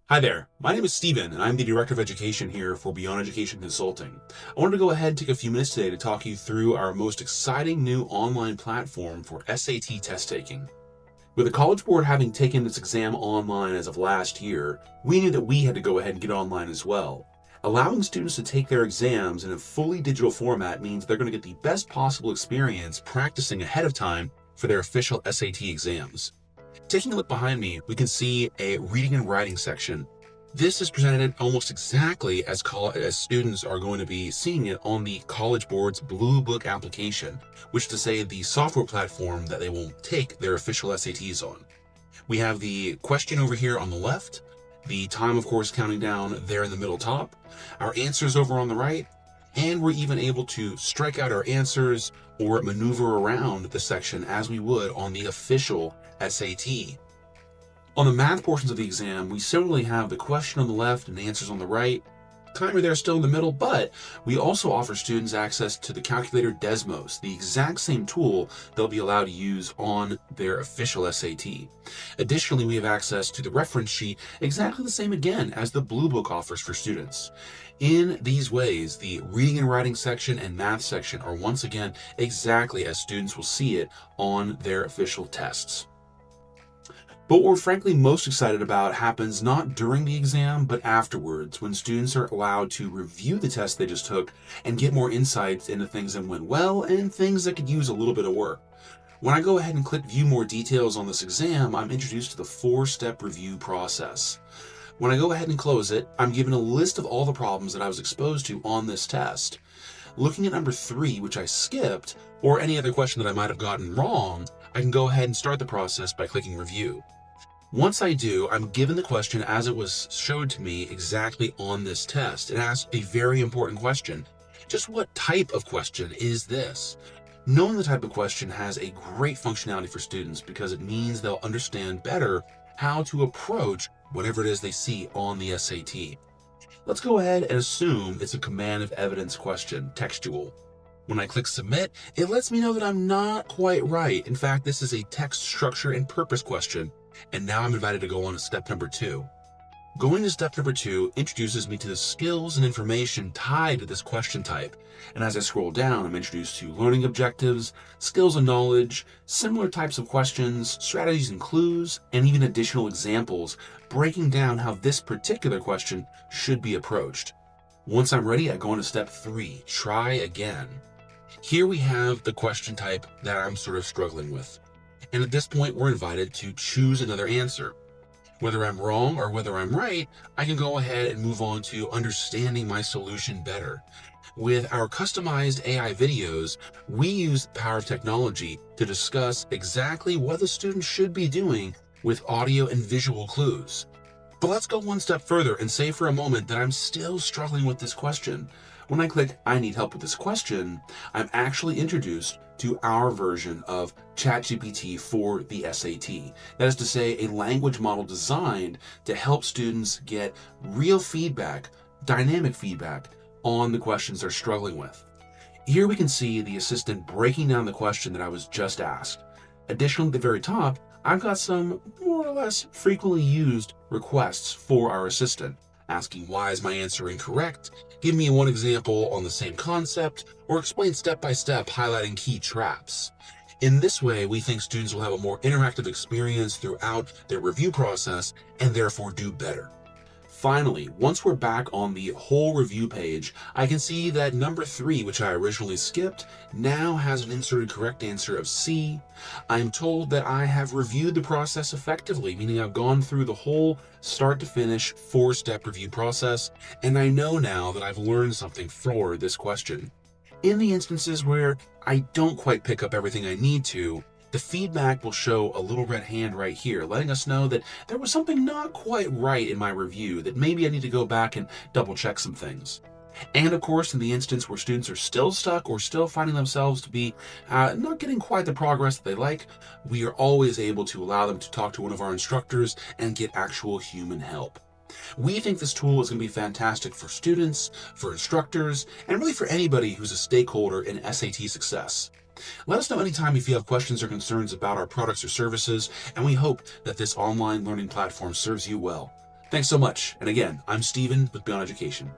Hi there, my name is Steven, and I'm the Director of Education here for Beyond Education Consulting. I wanted to go ahead and take a few minutes today to talk you through our most exciting new online platform for SAT test taking. With the College Board having taken its exam online as of last year, we knew that we had to go ahead and get online as well. Allowing students to take their exams in a fully digital format means they're going to get the best possible experience practicing ahead of time for their official SAT exams. Taking a look behind me, we can see a reading and writing section. This is presented almost exactly as students are going to be seeing it on the College Board's Blue Book application, which is to say the software platform that they will take their official SATs on. We have the question over here on the left, the time, of course, counting down there in the middle top, our answers over on the right, and we're even able to strike out our answers or maneuver around the section as we would on the official SAT. On the math portions of the exam, we similarly have the question on the left and answers on the right. Timer there still in the middle, but we also offer students access to the calculator Desmos, the exact same tool they'll be allowed to use on their official SAT. Additionally, we have access to the reference sheet, exactly the same again as the Blue Book offers for students. In these ways, the reading and writing section and math section are once again exactly as students will see it on their official tests. But what we're frankly most excited about happens not during the exam, but afterwards, when students are allowed to review the test they just took and get more insights into things that went well and things that could use a little bit of work. When I go ahead and click View More Details on this exam, I'm introduced to the 4-step review process. When I go ahead and close it, I'm given a list of all the problems that I was exposed to on this test. Looking at number 3, which I skipped, or any other question that I might have gotten wrong, I can go ahead and start the process by clicking Review. Once I do, I'm given the question as it was showed to me exactly on this test. It asks a very important question. Just what type of question is this? Knowing the type of question has a great functionality for students because it means they'll understand better how to approach whatever it is they see on the SAT. Let's go ahead and assume it's a command of evidence question, textual. When I click Submit, it lets me know that I'm not quite right. In fact, this is a text structure and purpose question. And now I'm invited to go on to step number 2. Going to step number 2 introduces me to the skills and information tied to this question type. And as I scroll down, I'm introduced to learning objectives, skills and knowledge, similar types of questions, strategies and clues, and even additional examples, breaking down how this particular question should be approached. Once I'm ready, I go on to step 3, try again. Here we have the question type that I'm sort of struggling with. And at this point, we're invited to choose another answer. Whether I'm wrong or whether I'm right, I can go ahead and move on to understanding my solution better. With our customized AI videos, we use the power of technology to discuss exactly what the student should be doing with audio and visual clues. But let's go one step further and say for a moment that I'm still struggling with this question. When I click I need help with this question, I'm actually introduced to our version of ChatGPT for the SAT. That is to say, a language model designed to help students get real feedback, dynamic feedback on the questions they're struggling with. Here we can see the assistant breaking down the question that I was just asked. Additionally, at the very top, I've got some more or less frequently used requests for our assistant, asking why is my answer incorrect, give me one example on the same concept, or explain step by step highlighting key traps. In this way, we think students will have a more interactive experience throughout their review process and therefore do better. Finally, once we're back on the whole review page, I can see that number 3, which I originally skipped, now has an inserted correct answer of C. I'm told that I have reviewed the process effectively, meaning I've gone through the whole start to finish 4-step review process, and I know now that I've learned something for this question. In the instances where I don't quite pick up everything I need to, the feedback will show a little red hand right here, letting us know that there was something not quite right in my review, that maybe I need to go back and double check some things. And of course, in the instance where students are still stuck or still finding themselves to be not getting quite the progress that they like, we are always able to allow them to talk to one of our instructors and get actual human help. We think this tool is going to be fantastic for students, for instructors, and really for anybody who's a stakeholder in SAT success. Let us know anytime if you have questions or concerns about our products or services, and we hope that this online learning platform serves you well. Thanks so much. And again, I'm Steven with Beyond Education.